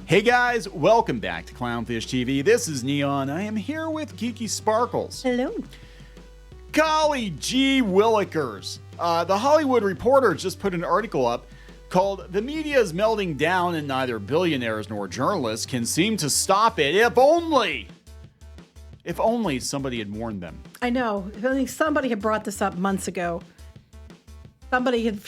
Hey guys, welcome back to Clownfish TV. This is Neon. I am here with Geeky Sparkles. Hello. Golly gee willikers. The Hollywood Reporter just put an article up called "The Media is Melting Down and Neither Billionaires Nor Journalists Can Seem to Stop It. If only somebody had warned them." I know. If only somebody had brought this up months ago. Somebody had,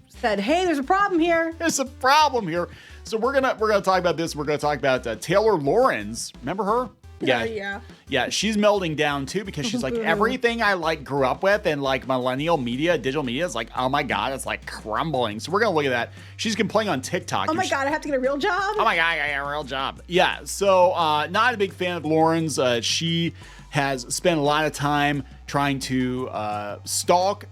said, "Hey, there's a problem here." There's a problem here. So we're gonna talk about this. We're gonna talk about Taylor Lorenz. Remember her? Yeah. She's melting down too because she's like, everything I grew up with and millennial media, digital media is oh my God, it's crumbling. So we're gonna look at that. She's been playing on TikTok. Oh my God, I have to get a real job. Oh my God, I got a real job. Yeah. So not a big fan of Lorenz. She has spent a lot of time trying to stalk,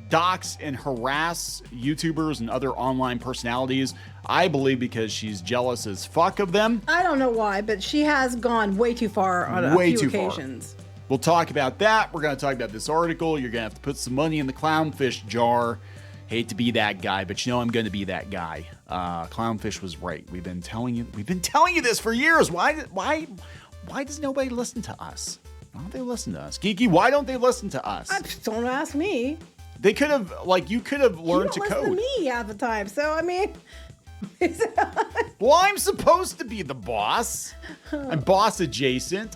dox, and harass YouTubers and other online personalities. I believe because she's jealous as fuck of them. I don't know why, but she has gone way too far on a few occasions. We'll talk about that. We're going to talk about this article. You're going to have to put some money in the Clownfish jar. Hate to be that guy, but I'm going to be that guy. Clownfish was right. We've been telling you this for years. Why does nobody listen to us? Why don't they listen to us? Geeky, why don't they listen to us? Don't ask me. They could have, you could have learned to code. You don't listen to me half the time, so I mean... Well, I'm supposed to be the boss. I'm boss adjacent.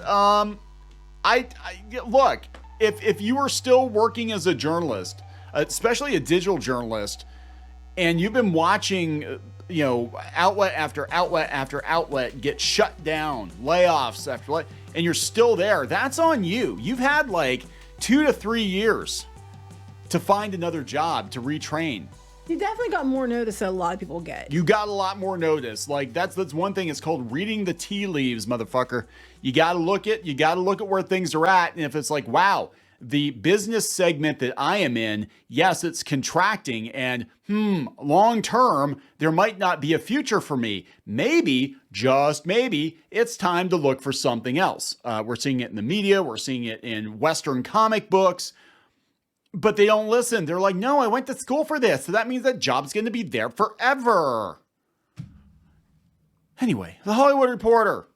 Look, if you are still working as a journalist, especially a digital journalist, and you've been watching, outlet after outlet after outlet get shut down, layoffs after and you're still there, that's on you. You've had 2 to 3 years to find another job, to retrain. You definitely got more notice than a lot of people get. You got a lot more notice. That's one thing. It's called reading the tea leaves, motherfucker. You got to look at where things are at. And if it's wow, the business segment that I am in, yes, it's contracting and long term, there might not be a future for me. Maybe, just maybe, it's time to look for something else. We're seeing it in the media. We're seeing it in Western comic books. But they don't listen. They're like, no, I went to school for this. So that means that job's going to be there forever. Anyway, the Hollywood Reporter.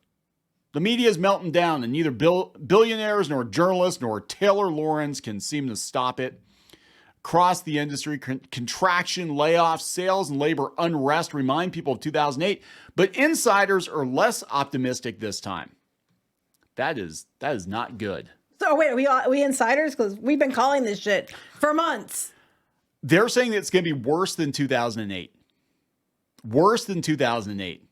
The media is melting down and neither billionaires nor journalists nor Taylor Lorenz can seem to stop it. Across the industry, contraction, layoffs, sales, and labor unrest remind people of 2008. But insiders are less optimistic this time. That is not good. So wait, are we insiders? Because we've been calling this shit for months. They're saying that it's going to be worse than 2008. Worse than 2008.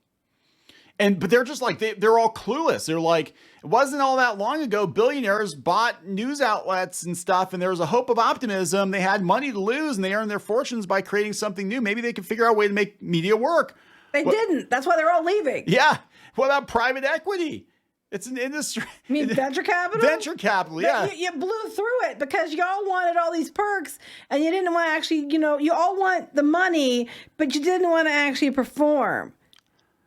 But they're just they're all clueless. They're it wasn't all that long ago. Billionaires bought news outlets and stuff, and there was a hope of optimism. They had money to lose, and they earned their fortunes by creating something new. Maybe they could figure out a way to make media work. They didn't. That's why they're all leaving. Yeah. What about private equity? It's an industry. You mean venture capital? Venture capital, yeah. You blew through it because y'all wanted all these perks and you didn't want to actually, you all want the money, but you didn't want to actually perform.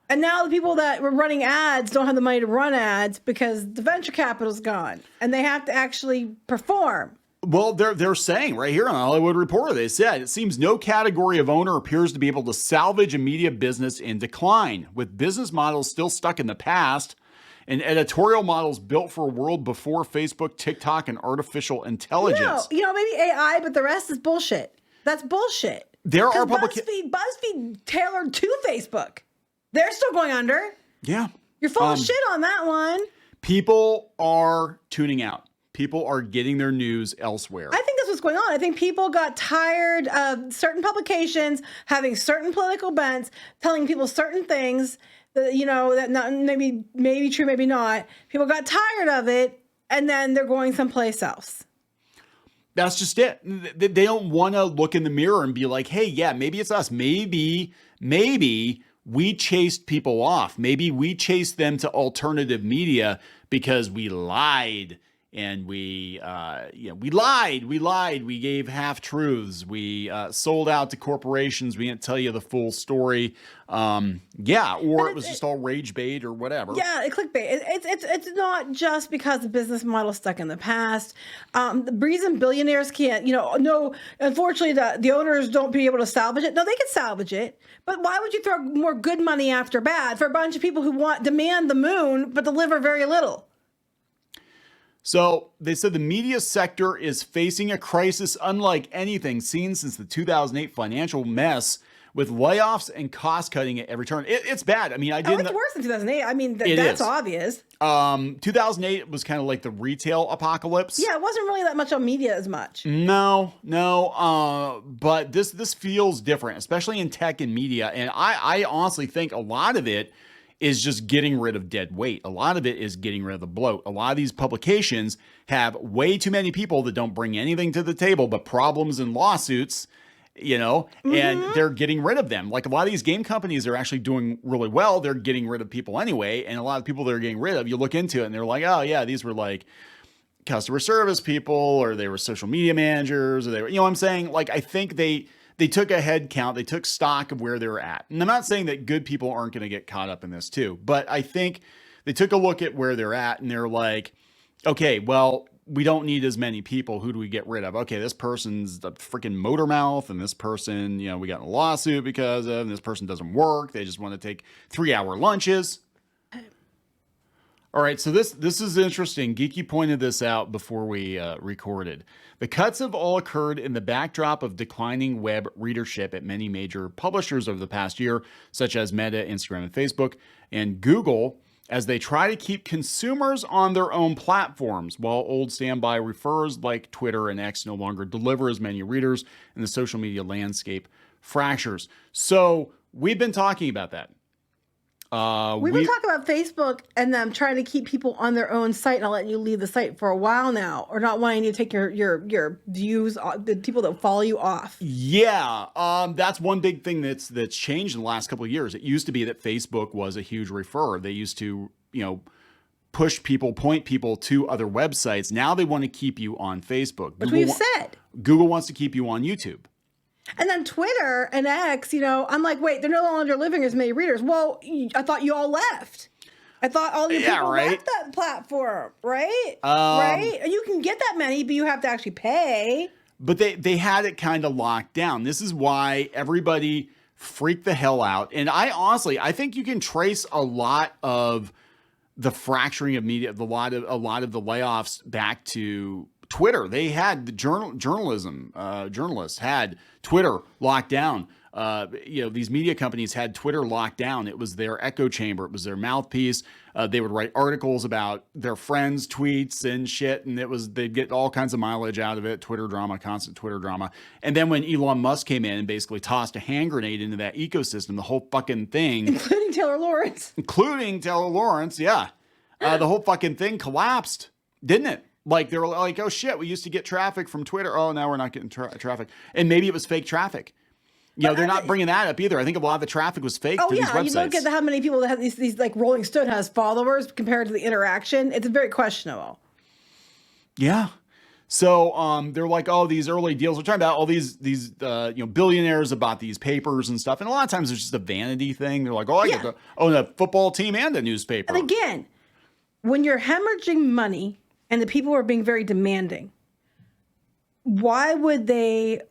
And now the people that were running ads don't have the money to run ads because the venture capital's gone and they have to actually perform. Well, they're saying right here on the Hollywood Reporter, they said, it seems no category of owner appears to be able to salvage a media business in decline, with business models still stuck in the past and editorial models built for a world before Facebook, TikTok, and artificial intelligence. Maybe AI, but the rest is bullshit. That's bullshit. There are BuzzFeed tailored to Facebook. They're still going under. Yeah. You're full of shit on that one. People are tuning out. People are getting their news elsewhere. I think that's what's going on. I think people got tired of certain publications having certain political bents, telling people certain things that not maybe true, maybe not. People got tired of it, and then they're going someplace else. That's just it. They don't want to look in the mirror and be like, hey, yeah, maybe it's us. Maybe we chased people off. Maybe we chased them to alternative media because we lied and we lied, we gave half truths, we sold out to corporations, we didn't tell you the full story, or it was just all rage bait or whatever. Yeah, clickbait. It's not just because the business model is stuck in the past. The reason billionaires can't, no, unfortunately the owners don't be able to salvage it. No, they can salvage it, but why would you throw more good money after bad for a bunch of people who demand the moon but deliver very little? So they said the media sector is facing a crisis unlike anything seen since the 2008 financial mess, with layoffs and cost cutting at every turn. It's bad. I mean, it's worse than 2008. I mean, that's obvious. 2008 was kind of like the retail apocalypse. Yeah, it wasn't really that much on media as much. No. But this feels different, especially in tech and media. And I honestly think a lot of it is just getting rid of dead weight. A lot of it is getting rid of the bloat. A lot of these publications have way too many people that don't bring anything to the table but problems and lawsuits, and they're getting rid of them. Like a lot of these game companies are actually doing really well. They're getting rid of people anyway. And a lot of people they're getting rid of, you look into it and they're like, oh yeah, these were like customer service people, or they were social media managers, or they were, what I'm saying? Like, I think they took a head count. They took stock of where they're at. And I'm not saying that good people aren't going to get caught up in this too, but I think they took a look at where they're at and they're like, okay, well, we don't need as many people. Who do we get rid of? Okay, this person's a freaking motor mouth, and this person, we got in a lawsuit because of, and this person doesn't work. They just want to take 3-hour lunches. All right, so this is interesting. Geeky pointed this out before we recorded. The cuts have all occurred in the backdrop of declining web readership at many major publishers over the past year, such as Meta, Instagram, and Facebook, and Google, as they try to keep consumers on their own platforms, while old standby referrers like Twitter and X no longer deliver as many readers, and the social media landscape fractures. So we've been talking about that. We've been talking about Facebook and them trying to keep people on their own site, not letting you leave the site for a while now, or not wanting you to take your views, the people that follow you off. Yeah, that's one big thing that's changed in the last couple of years. It used to be that Facebook was a huge referrer. They used to, push people, point people to other websites. Now they want to keep you on Facebook. Which we've said. Google wants to keep you on YouTube. And then Twitter and X, I'm like, wait, they're no longer living as many readers. Well, I thought you all left. I thought all the people left that platform, right? Right? And you can get that many, but you have to actually pay. But they had it kind of locked down. This is why everybody freaked the hell out. And I think you can trace a lot of the fracturing of media, a lot of the layoffs back to Twitter. They had the journalists had Twitter locked down. These media companies had Twitter locked down. It was their echo chamber. It was their mouthpiece. They would write articles about their friends' tweets and shit, and they'd get all kinds of mileage out of it. Twitter drama, constant Twitter drama. And then when Elon Musk came in and basically tossed a hand grenade into that ecosystem, the whole fucking thing, including Taylor Lawrence, yeah, the whole fucking thing collapsed, didn't it? Like, they were like, oh shit, we used to get traffic from Twitter. Oh, now we're not getting traffic. And maybe it was fake traffic. They're not bringing that up either. I think a lot of the traffic was fake to these websites. You look at how many people that have these like Rolling Stone has followers compared to the interaction. It's very questionable. Yeah. So they're like, oh, these early deals. We're talking about all these billionaires that bought these papers and stuff. And a lot of times it's just a vanity thing. They're like, oh, I get to own a football team and a newspaper. And again, when you're hemorrhaging money and the people are being very demanding, why would they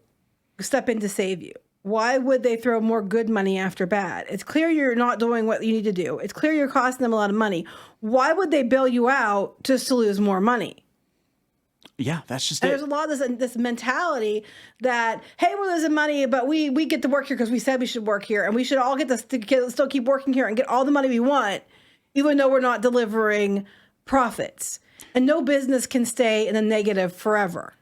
step in to save you? Why would they throw more good money after bad? It's clear you're not doing what you need to do. It's clear you're costing them a lot of money. Why would they bail you out just to lose more money? Yeah, that's just and it. There's a lot of this mentality that, hey, we're losing money, but we get to work here because we said we should work here, and we should all get to still keep working here and get all the money we want, even though we're not delivering profits. And no business can stay in the negative forever.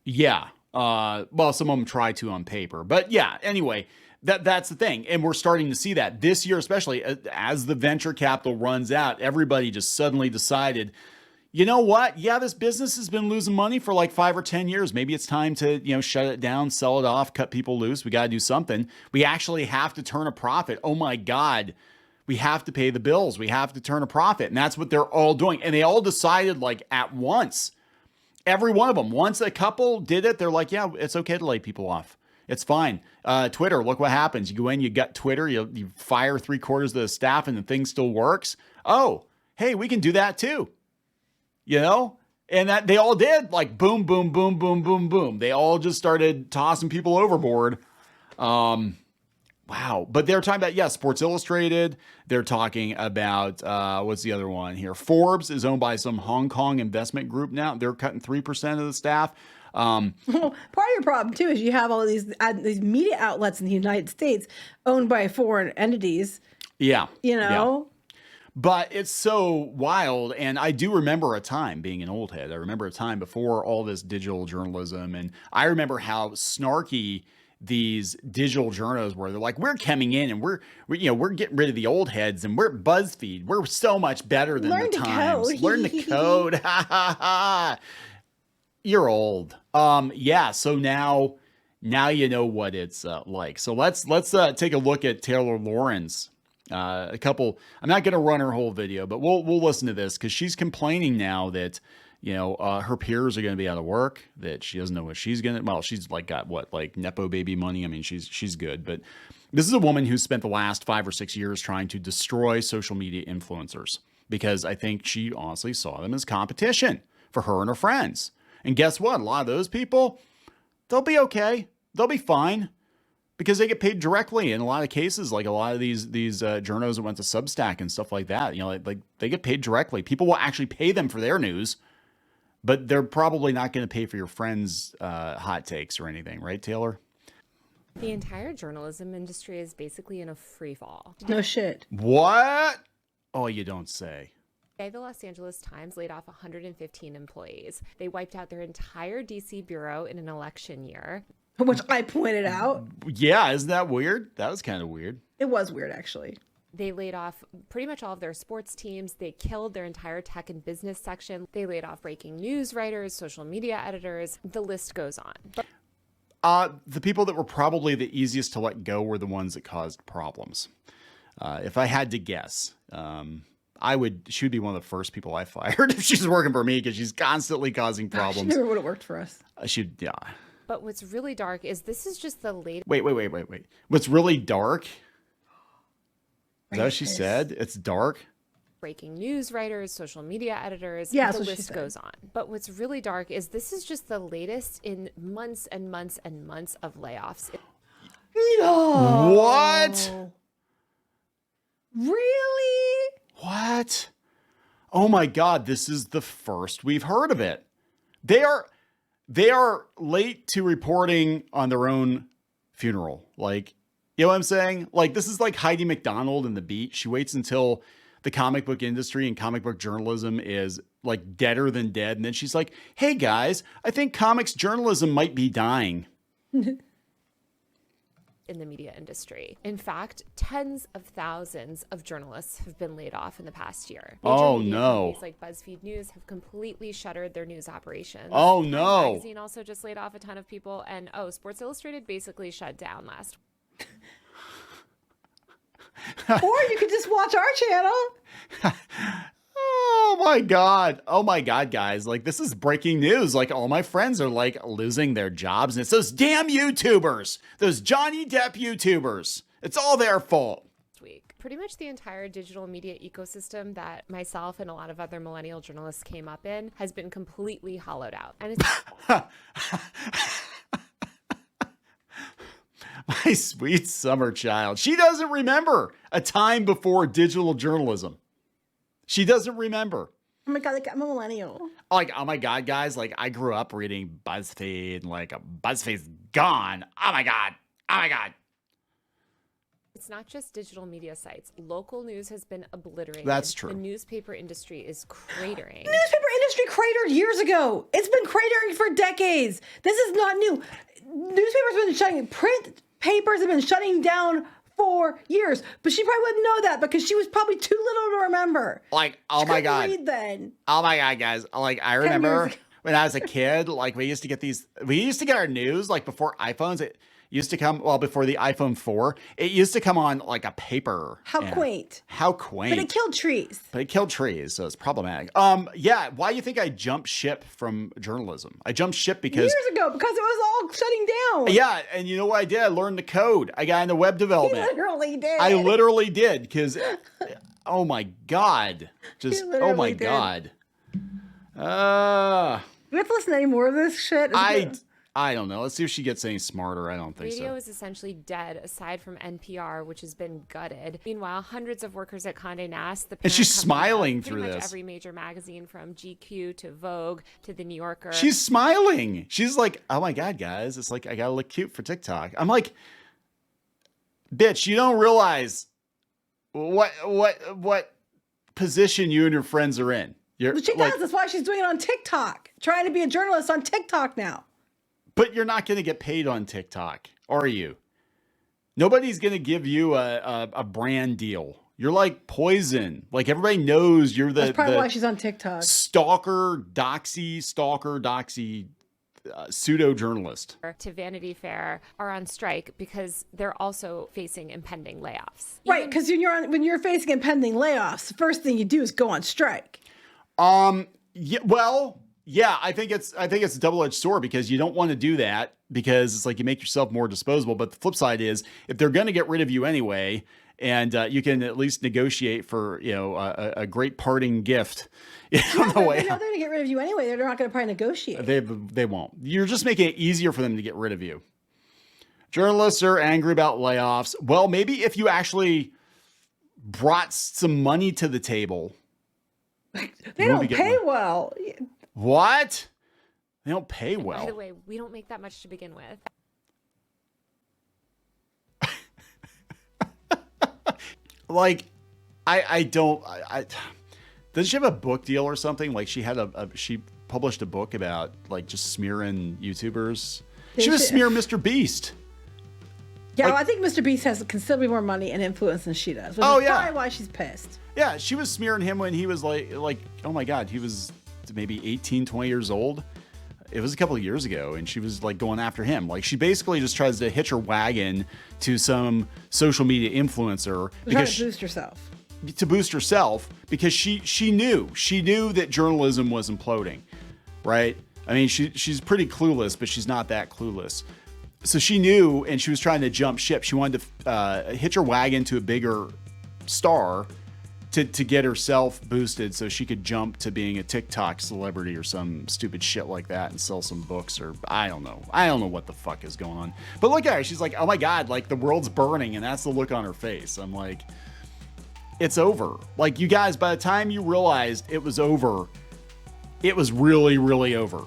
Yeah. Well, some of them try to on paper, but yeah, anyway, that's the thing. And we're starting to see that this year, especially as the venture capital runs out, everybody just suddenly decided, you know what? Yeah, this business has been losing money for like 5 or 10 years. Maybe it's time to, shut it down, sell it off, cut people loose. We got to do something. We actually have to turn a profit. Oh my God. We have to pay the bills. We have to turn a profit. And that's what they're all doing. And they all decided like at once, every one of them, once a couple did it, they're like, yeah, it's okay to lay people off. It's fine. Twitter, look what happens. You go in, you gut Twitter, you fire 3/4 of the staff and the thing still works. Oh, hey, we can do that too. You know? And that they all did like boom, boom, boom, boom, boom, boom. They all just started tossing people overboard. Wow. But they're talking about, Sports Illustrated. They're talking about, what's the other one here? Forbes is owned by some Hong Kong investment group now. They're cutting 3% of the staff. Well, part of your problem too is you have all these media outlets in the United States owned by foreign entities. Yeah. You know? Yeah. But it's so wild. And I do remember a time being an old head. I remember a time before all this digital journalism. And I remember how snarky these digital journals were. They're like, we're coming in and we're getting rid of the old heads and we're BuzzFeed. We're so much better than the Times. Code. Learn the code. Ha ha ha. You're old. So now you know what it's like. So let's take a look at Taylor Lorenz. I'm not going to run her whole video, but we'll listen to this because she's complaining now that, her peers are going to be out of work, that she doesn't know what she's going to, well, she's like got what, like Nepo baby money. I mean, she's good, but this is a woman who spent the last 5 or 6 years trying to destroy social media influencers because I think she honestly saw them as competition for her and her friends. And guess what? A lot of those people, they'll be okay. They'll be fine. Because they get paid directly in a lot of cases, like a lot of these journos that went to Substack and stuff like that. Like they get paid directly. People will actually pay them for their news, but they're probably not going to pay for your friends' hot takes or anything, right, Taylor? The entire journalism industry is basically in a free fall. No shit. What? Oh, you don't say. Today, the Los Angeles Times laid off 115 employees. They wiped out their entire DC bureau in an election year. Which I pointed out. Yeah, isn't that weird? That was kind of weird. It was weird, actually. They laid off pretty much all of their sports teams. They killed their entire tech and business section. They laid off breaking news writers, social media editors. The list goes on. The people that were probably the easiest to let go were the ones that caused problems. If I had to guess, she would be one of the first people I fired if she's working for me because she's constantly causing problems. She never would have worked for us. Yeah. But what's really dark is this is just the latest. Wait. What's really dark? Is that what she said? It's dark? Breaking news writers, social media editors. Yeah, the that's what she list said. goes on. But what's really dark is this is just the latest in months and months and months of layoffs. No. What? Really? What? Oh my God, this is the first we've heard of it. They are late to reporting on their own funeral. Like, you know what I'm saying? Like, this is like Heidi McDonald in The Beat. She waits until the comic book industry and comic book journalism is like deader than dead. And then she's like, hey guys, I think comics journalism might be dying. In the media industry. In fact, tens of thousands of journalists have been laid off in the past year. Oh, Major media no. companies like BuzzFeed News have completely shuttered their news operations. Oh, Time no. Magazine also just laid off a ton of people, and Sports Illustrated basically shut down last. Or you could just watch our channel. Oh my God, guys. Like, this is breaking news. Like, all my friends are like losing their jobs. And it's those damn YouTubers, those Johnny Depp YouTubers. It's all their fault. Week. Pretty much the entire digital media ecosystem that myself and a lot of other millennial journalists came up in has been completely hollowed out. And it's My sweet summer child. She doesn't remember a time before digital journalism. She doesn't remember. Oh my God, like, I'm a millennial. Like, oh my God, guys. Like, I grew up reading BuzzFeed and like BuzzFeed's gone. Oh my God. Oh my God. It's not just digital media sites. Local news has been obliterated. That's true. The newspaper industry is cratering. Newspaper industry cratered years ago. It's been cratering for decades. This is not new. Newspapers have been print papers have been shutting down for years. But she probably wouldn't know that because she was probably too little to remember. Like, oh my God. Read then. Oh my God, guys. Like, I remember when I was a kid, like we used to get our news like before iPhones. Used to come, well, before the iPhone 4, it used to come on like a paper. How and- quaint. How quaint. But it killed trees. So it's problematic. Yeah, why do you think I jumped ship from journalism? I jumped ship because... Years ago, because it was all shutting down. Yeah, and you know what I did? I learned the code. I got into web You development. literally did. I literally did, because... Oh my God. Just, You oh my literally did. God. Do we have to listen to any more of this shit? I don't know. Let's see if she gets any smarter. I don't think Radio so. is essentially dead, aside from NPR, which has been gutted. Meanwhile, hundreds of workers at Condé Nast, the And she's parent company of smiling pretty through much this. every major magazine, from GQ to Vogue to The New Yorker. She's smiling. She's like, oh my God, guys. It's like, I gotta look cute for TikTok. I'm like, bitch, you don't realize what position you and your friends are in. You're She like, does. That's why she's doing it on TikTok. Trying to be a journalist on TikTok now. but you're not gonna get paid on TikTok, are you? Nobody's gonna give you a brand deal. You're like poison. Like, everybody knows you're That's probably the why she's on TikTok. stalker doxy pseudo journalist. to Vanity Fair are on strike because they're also facing impending layoffs. Right, because when you're facing impending layoffs, the first thing you do is go on strike. Yeah, well, yeah, I think it's a double-edged sword, because you don't want to do that, because it's like you make yourself more disposable. But the flip side is, if they're going to get rid of you anyway, and you can at least negotiate for a great parting gift on the way They know out. they're going to get rid of you anyway. They're not going to probably negotiate. They won't. You're just making it easier for them to get rid of you. Journalists are angry about layoffs. Well, maybe if you actually brought some money to the table. They don't pay well. What? They don't pay well. By the way, we don't make that much to begin with. Like, I don't. Does she have a book deal or something? Like, she had she published a book about like just smearing YouTubers. She was smearing Mr. Beast. Yeah, Like- well, I think Mr. Beast has considerably more money and influence than she does. Which Oh, is yeah. probably why she's pissed. Yeah, she was smearing him when he was like, oh my God, he was maybe 18, 20 years old. It was a couple of years ago, and she was like going after him. Like, she basically just tries to hitch her wagon to some social media influencer Trying to boost herself. to boost herself, because she knew that journalism was imploding, right? I mean, she's pretty clueless, but she's not that clueless. So she knew, and she was trying to jump ship. She wanted to hitch her wagon to a bigger star to get herself boosted, so she could jump to being a TikTok celebrity or some stupid shit like that and sell some books, or I don't know what the fuck is going on. But look at her. She's like, oh my God, like the world's burning, and that's the look on her face. I'm like, it's over. Like, you guys, by the time you realized it was over, it was really, really over.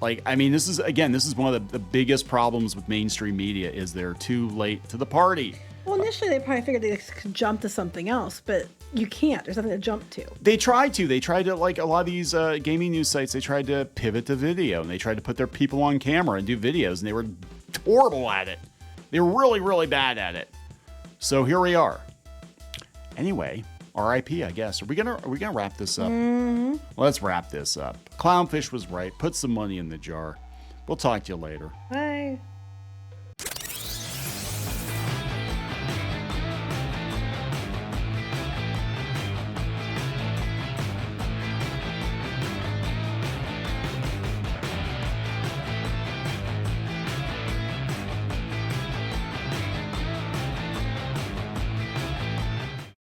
Like, I mean, this is one of the biggest problems with mainstream media, is they're too late to the party. Well, initially they probably figured they could jump to something else, but you can't. There's nothing to jump to. They tried to, like a lot of these gaming news sites, they tried to pivot to video, and they tried to put their people on camera and do videos, and they were horrible at it. They were really, really bad at it. So here we are. Anyway, RIP, I guess. Are we gonna wrap this up? Mm-hmm. Let's wrap this up. Clownfish was right. Put some money in the jar. We'll talk to you later. Bye.